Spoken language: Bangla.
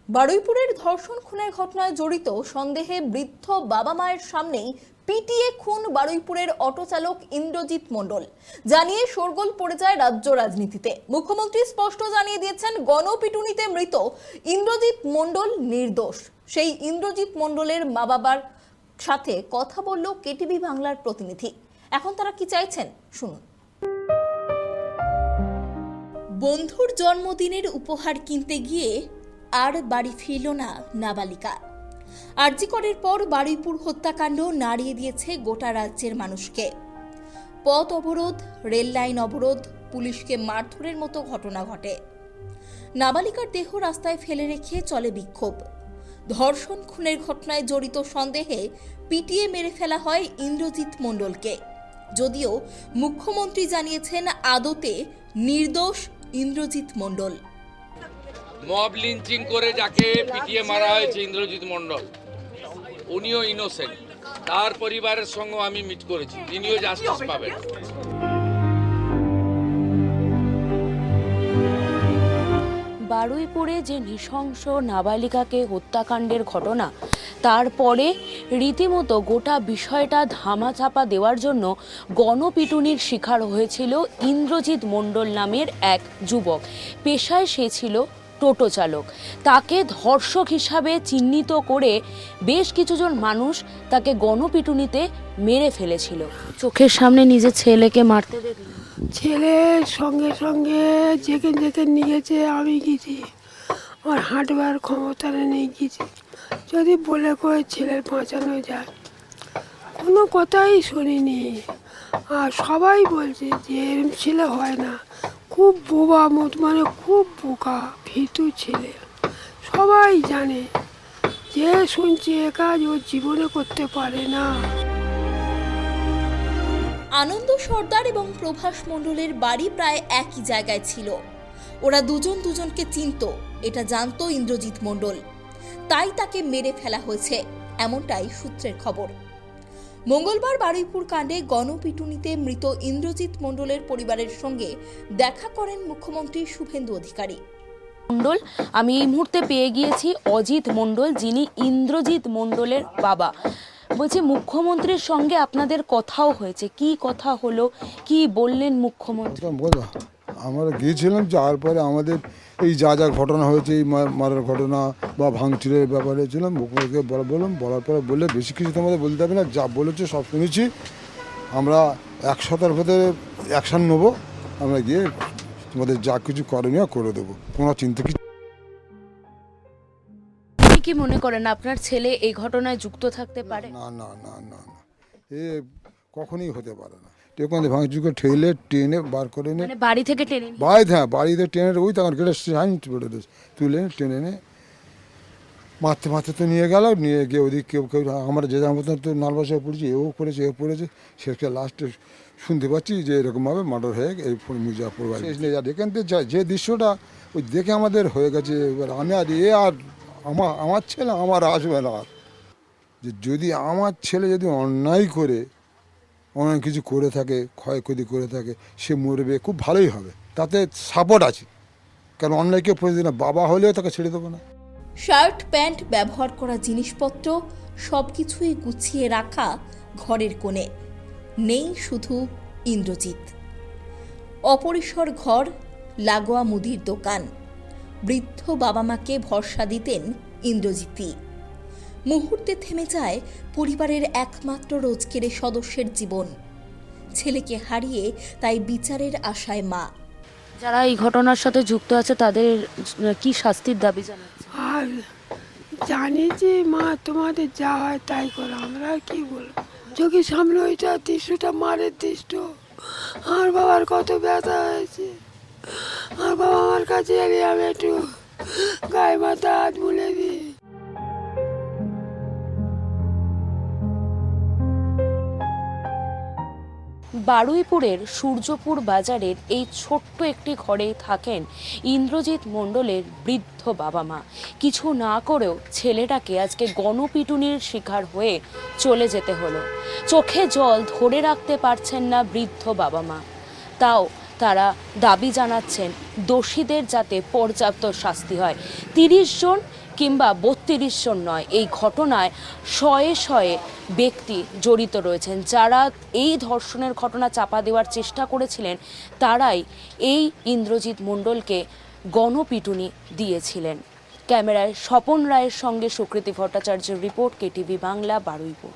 বারুইপুরের ধর্ষণ খুনের ঘটনায় জড়িত সন্দেহে বৃদ্ধ বাবা মায়ের সামনেই পিটিয়ে খুন বারুইপুরের অটো চালক ইন্দ্রজিৎ মণ্ডল জানিয়ে শোরগোল পড়ে যায় রাজ্য রাজনীতিতে। মুখ্যমন্ত্রী স্পষ্ট জানিয়ে দিয়েছেন, গণপিটুনিতে মৃত ইন্দ্রজিৎ মণ্ডল নির্দোষ। সেই ইন্দ্রজিৎ মণ্ডলের মা বাবার সাথে কথা বলল কেটিভি বাংলার প্রতিনিধি। এখন তারা কি চাইছেন শুনুন। বন্ধুর জন্মদিনের উপহার কিনতে গিয়ে আর বাড়ি ফিরল না নাবালিকা। আরজি করের পর বারুইপুর হত্যাকাণ্ড নাড়িয়ে দিয়েছে গোটা রাজ্যের মানুষকে। পথ অবরোধ, রেল লাইন অবরোধ, পুলিশকে মারধরের মতো ঘটনা ঘটে। নাবালিকার দেহ রাস্তায় ফেলে রেখে চলে বিক্ষোভ। ধর্ষণ খুনের ঘটনায় জড়িত সন্দেহে পিটিয়ে মেরে ফেলা হয় ইন্দ্রজিৎ মণ্ডলকে। যদিও মুখ্যমন্ত্রী জানিয়েছেন আদতে নির্দোষ ইন্দ্রজিৎ মণ্ডল। মব লিঞ্চিং করে যাকে পিটিয়ে মারা হয়েছে ইন্দ্রজিৎ মণ্ডল, উনিও ইনোসেন্ট। তার পরিবারের সঙ্গে আমি মিট করেছি, তিনিও জাস্টিস পাবেন। বারুইপুরে যে নৃশংস নাবালিকাকে হত্যাকাণ্ডের ঘটনা, তারপরে রীতিমতো গোটা বিষয়টা ধামাচাপা দেওয়ার জন্য গণপিটুনির শিকার হয়েছিল ইন্দ্রজিৎ মণ্ডল নামের এক যুবক। পেশায় সে ছিল টোটো চালক। তাকে ধর্ষক হিসাবে চিহ্নিত করে বেশ কিছুজন মানুষ তাকে গণপিটুনিতে মেরে ফেলেছিল। চোখের সামনে নিজের ছেলেকে মারতে দেখল। ছেলের সঙ্গে সঙ্গে যেখানে নিয়েছে আমি গেছি, আমার হাঁটবার ক্ষমতা নেই গেছি। যদি বলে করে ছেলের বাঁচানো যায়, কোনো কথাই শুনিনি। আর সবাই বলছে যে এরম ছেলে হয় না, খুব বোবা মত, মানে খুব বোকা ভীতু ছেলে। সবাই জানে, যে শুনছে এ কাজ ও জীবনে করতে পারে না। আনন্দ সর্দার এবং প্রভাস মণ্ডলের বাড়ি প্রায় একই জায়গায় ছিল। ওরা দুজন দুজনকে চিনত, এটা জানতো ইন্দ্রজিৎ মণ্ডল। তাই তাকে মেরে ফেলা হয়েছে, এমনটাই সূত্রের খবর। মঙ্গলবার বারুইপুর কাণ্ডে গণপিটুনিতে মৃত ইন্দ্রজিৎ মণ্ডলের পরিবারের সঙ্গে দেখা করেন মুখ্যমন্ত্রী শুভেন্দু অধিকারী। মণ্ডল, আমি এই মুহূর্তে পেয়ে গিয়েছি অজিত মণ্ডল, যিনি ইন্দ্রজিৎ মণ্ডলের বাবা। বলছি, মুখ্যমন্ত্রীর সঙ্গে আপনাদের কথাও হয়েছে, কি কথা হলো, কি বললেন মুখ্যমন্ত্রী? আমরা গিয়েছিলাম, যাওয়ার পরে আমাদের এই যা যা ঘটনা হয়েছে, এই মারার ঘটনা বা ভাঙচুরের ব্যাপারে ছিলাম, মুখ্যমন্ত্রীকে বললাম, বলার পরে বললে বেশি কিছু তোমাদের বলতে হবে না, যা বলেছে সব শুনেছি, আমরা 1 সপ্তাহের ভেতরে অ্যাকশান নেবো, আমরা গিয়ে তোমাদের যা কিছু করণীয় করে দেবো, কোনো চিন্তা কিছু। আপনি কি মনে করেন আপনার ছেলে এই ঘটনায় যুক্ত থাকতে পারে? না না না না না, এ কখনোই হতে পারে না। টেকনে ভাঙচুর ঠেলে টেনে বার করে এনে বাড়ি থেকে টেনে বাড়িতে টেনে ওই তখন গেটে তুলে টেনে এনে মারতে মারতে তো নিয়ে গেল, নিয়ে গিয়ে ওদিক কেউ আমরা যে যার মতন তো নার্ভাস হয়ে পড়েছি, এও করেছে এও পড়েছে। শেষে লাস্টে শুনতে পাচ্ছি যে এরকমভাবে মার্ডার হয়ে এই মির্জাপুর বাড়ি। এখান থেকে যে দৃশ্যটা ওই দেখে আমাদের হয়ে গেছে, এবার আমি আর আমার ছেলে আমার আসবে না। যে যদি আমার ছেলে যদি অন্যায় করে অনেক কিছু করে থাকে, ক্ষয়ক্ষতি করে থাকে, সে মরবে, খুব ভালোই হবে, তাতে সাপোর্ট আছে। কারণ অন্যায় কেউ প্রতিদিন বাবা হলেও তাকে ছেড়ে দেবো না। শার্ট প্যান্ট, ব্যবহার করা জিনিসপত্র সবকিছুই গুছিয়ে রাখা ঘরের কোণে। নেই শুধু ইন্দ্রজিৎ। অপরিসর ঘর, লাগোয়া মুদির দোকান। বৃদ্ধ বাবা মাকে ভরসা দিতেন ইন্দ্রজিৎই। মুহূর্তে থেমে যায় পরিবারের একমাত্র রোজগেরে সদস্যের জীবন। ছেলেকে হারিয়ে তাই বিচারের আশায় মা। যারা এই ঘটনার সাথে যুক্ত আছে তাদের কি শাস্তির দাবি জানাচ্ছে? আর জানি যে মা, তোমাদের যা হয় তাই করো, আমরা আর কি বলবো। চোখের সামনে ওইটা দৃশ্যটা, মারের দৃশ্য, আমার বাবার কত ব্যথা হয়েছে। আমার বাবা আমার কাছে এলে আমি একটু গায়ে মাথা হাত মুলে দিই। বারুইপুরের সূর্যপুর বাজারের এই ছোট্ট একটি ঘরে থাকেন ইন্দ্রজিৎ মণ্ডলের বৃদ্ধ বাবা মা। কিছু না করেও ছেলেটাকে আজকে গণপিটুনির শিকার হয়ে চলে যেতে হলো। চোখে জল ধরে রাখতে পারছেন না বৃদ্ধ বাবা মা। তাও তারা দাবি জানাচ্ছেন দোষীদের যাতে পর্যাপ্ত শাস্তি হয়। 30 জন কিংবা 32 জন নয়, এই ঘটনায় শয়ে শয়ে ব্যক্তি জড়িত রয়েছেন। যারা এই ধর্ষণের ঘটনা চাপা দেওয়ার চেষ্টা করেছিলেন তারাই এই ইন্দ্রজিৎ মণ্ডলকে গণপিটুনি দিয়েছিলেন। ক্যামেরায় স্বপন রায়ের সঙ্গে সুকৃতি ভট্টাচার্যের রিপোর্ট, কেটিভি বাংলা, বারুইপুর।